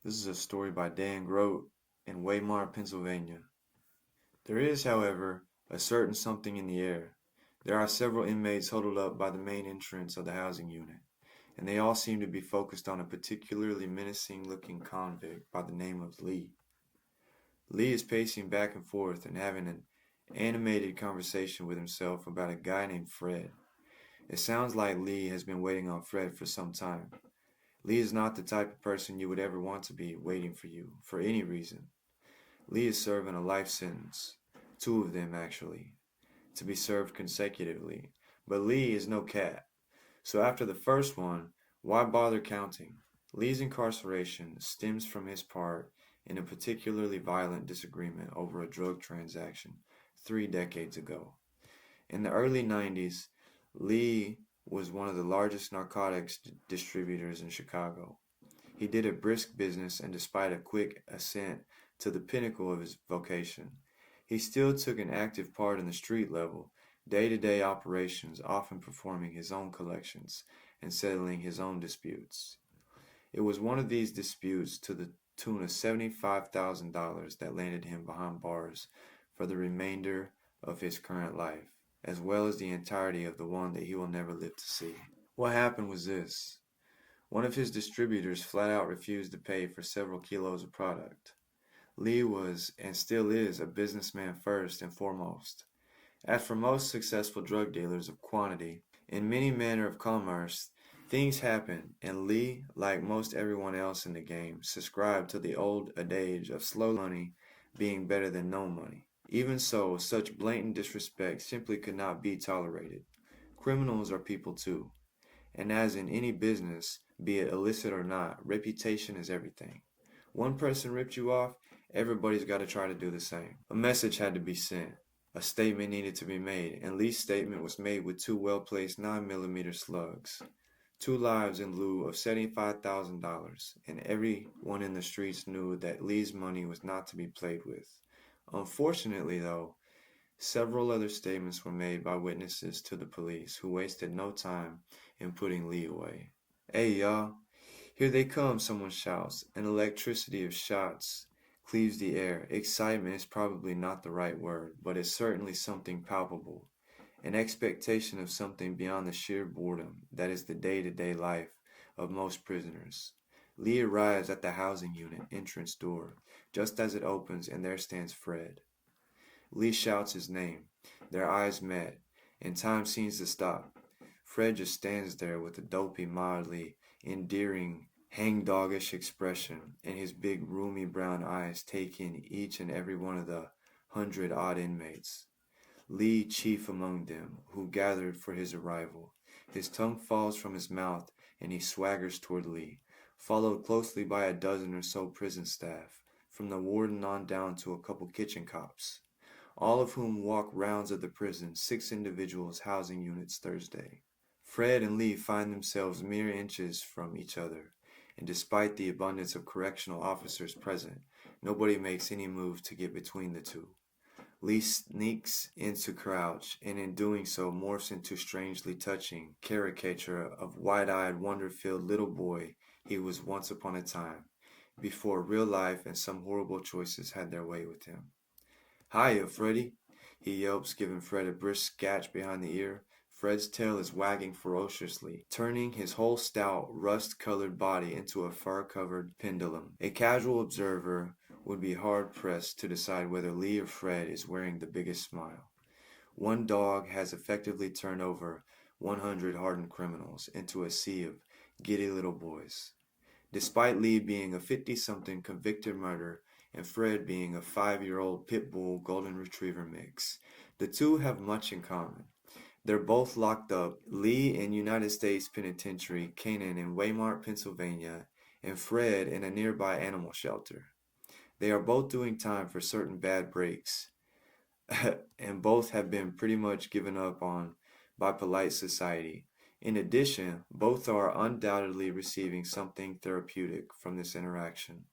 This is a story by Dan Grote in Weimar, Pennsylvania. There is, however, a certain something in the air. There are several inmates huddled up by the main entrance of the housing unit, and they all seem to be focused on a particularly menacing looking convict by the name of Lee. Lee is pacing back and forth and having an animated conversation with himself about a guy named Fred. It sounds like Lee has been waiting on Fred for some time. Lee is not the type of person you would ever want to be waiting for you, for any reason. Lee is serving a life sentence, two of them actually, to be served consecutively. But Lee is no cat. So after the first one, why bother counting? Lee's incarceration stems from his part in a particularly violent disagreement over a drug transaction 3 decades ago. In the early 90s, Lee was one of the largest narcotics distributors in Chicago. He did a brisk business, and despite a quick ascent to the pinnacle of his vocation, he still took an active part in the street level, day-to-day operations, often performing his own collections and settling his own disputes. It was one of these disputes to the tune of $75,000 that landed him behind bars for the remainder of his current life, as well as the entirety of the one that he will never live to see. What happened was this. One of his distributors flat out refused to pay for several kilos of product. Lee was, and still is, a businessman first and foremost. As for most successful drug dealers of quantity, in many manner of commerce, things happen, and Lee, like most everyone else in the game, subscribed to the old adage of slow money being better than no money. Even so, such blatant disrespect simply could not be tolerated. Criminals are people too. And as in any business, be it illicit or not, reputation is everything. One person ripped you off, everybody's got to try to do the same. A message had to be sent. A statement needed to be made, and Lee's statement was made with two well-placed 9mm slugs. Two lives in lieu of $75,000, and everyone in the streets knew that Lee's money was not to be played with. Unfortunately, though, several other statements were made by witnesses to the police who wasted no time in putting Lee away. "Hey, y'all, here they come," someone shouts. An electricity of shots cleaves the air. Excitement is probably not the right word, but it's certainly something palpable. An expectation of something beyond the sheer boredom that is the day-to-day life of most prisoners. Lee arrives at the housing unit entrance door, just as it opens, and there stands Fred. Lee shouts his name. Their eyes met, and time seems to stop. Fred just stands there with a dopey, mildly endearing, hangdogish expression, and his big, roomy brown eyes take in each and every one of the 100-odd inmates. Lee chief among them, who gathered for his arrival. His tongue falls from his mouth, and he swaggers toward Lee, followed closely by a dozen or so prison staff, from the warden on down to a couple kitchen cops, all of whom walk rounds of the prison, 6 individuals housing units Thursday. Fred and Lee find themselves mere inches from each other, and despite the abundance of correctional officers present, nobody makes any move to get between the two. Lee sneaks in to crouch, and in doing so morphs into strangely touching caricature of wide-eyed, wonder-filled little boy he was once upon a time, before real life and some horrible choices had their way with him. "Hiya, Freddy," he yelps, giving Fred a brisk scratch behind the ear. Fred's tail is wagging ferociously, turning his whole stout, rust-colored body into a fur-covered pendulum. A casual observer would be hard-pressed to decide whether Lee or Fred is wearing the biggest smile. One dog has effectively turned over 100 hardened criminals into a sea of giddy little boys. Despite Lee being a 50-something convicted murderer and Fred being a 5-year-old pit bull golden retriever mix, the two have much in common. They're both locked up, Lee in United States Penitentiary, Canaan in Weimar, Pennsylvania, and Fred in a nearby animal shelter. They are both doing time for certain bad breaks, and both have been pretty much given up on by polite society. In addition, both are undoubtedly receiving something therapeutic from this interaction.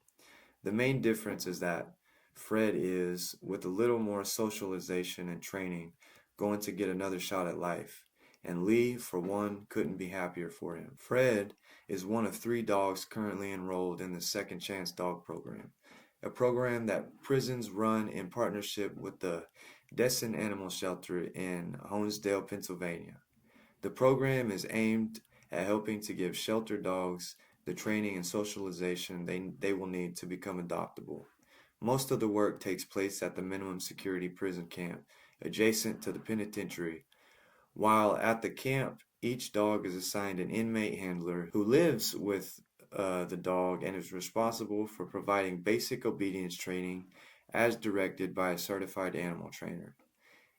The main difference is that Fred is, with a little more socialization and training, going to get another shot at life, and Lee, for one, couldn't be happier for him. Fred is one of 3 dogs currently enrolled in the Second Chance Dog Program, a program that prisons run in partnership with the Destin Animal Shelter in Honesdale, Pennsylvania. The program is aimed at helping to give shelter dogs the training and socialization they will need to become adoptable. Most of the work takes place at the minimum security prison camp adjacent to the penitentiary. While at the camp, each dog is assigned an inmate handler who lives with the dog and is responsible for providing basic obedience training as directed by a certified animal trainer.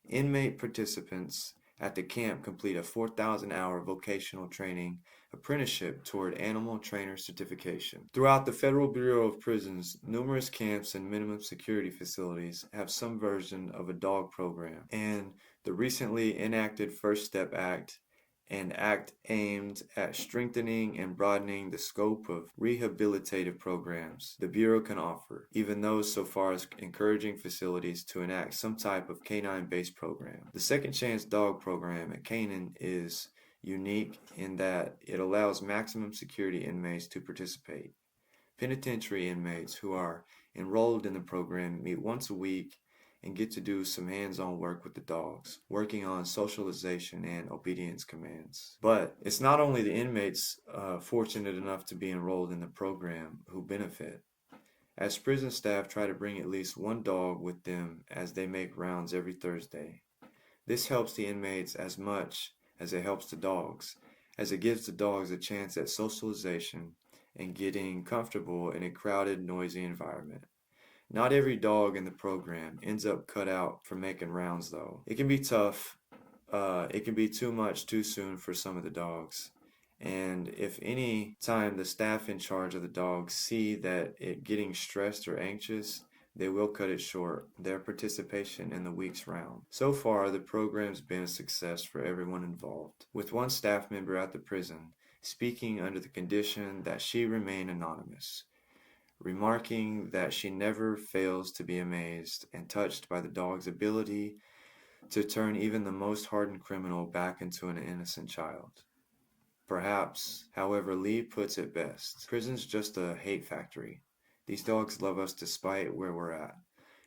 Inmate participants at the camp complete a 4,000-hour vocational training apprenticeship toward animal trainer certification. Throughout the Federal Bureau of Prisons, numerous camps and minimum security facilities have some version of a dog program, and the recently enacted First Step Act, an act aimed at strengthening and broadening the scope of rehabilitative programs the Bureau can offer, even those so far as encouraging facilities to enact some type of canine-based program. The Second Chance Dog Program at Canaan is unique in that it allows maximum security inmates to participate. Penitentiary inmates who are enrolled in the program meet once a week and get to do some hands-on work with the dogs, working on socialization and obedience commands. But it's not only the inmates fortunate enough to be enrolled in the program who benefit. As prison staff try to bring at least one dog with them as they make rounds every Thursday. This helps the inmates as much as it helps the dogs, as it gives the dogs a chance at socialization and getting comfortable in a crowded, noisy environment. Not every dog in the program ends up cut out for making rounds, though. It can be tough. It can be too much too soon for some of the dogs. And if any time the staff in charge of the dogs see that it getting stressed or anxious, they will cut it short, their participation in the week's round. So far, the program's been a success for everyone involved, with one staff member at the prison speaking under the condition that she remain anonymous, remarking that she never fails to be amazed and touched by the dog's ability to turn even the most hardened criminal back into an innocent child. Perhaps, however, Lee puts it best, prison's just a hate factory. These dogs love us despite where we're at,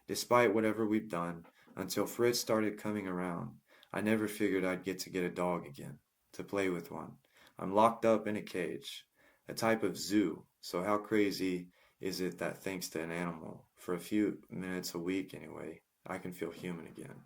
despite whatever we've done. Until Fritz started coming around, I never figured I'd get to get a dog again, to play with one. I'm locked up in a cage, a type of zoo, so how crazy is it that thanks to an animal, for a few minutes a week anyway, I can feel human again?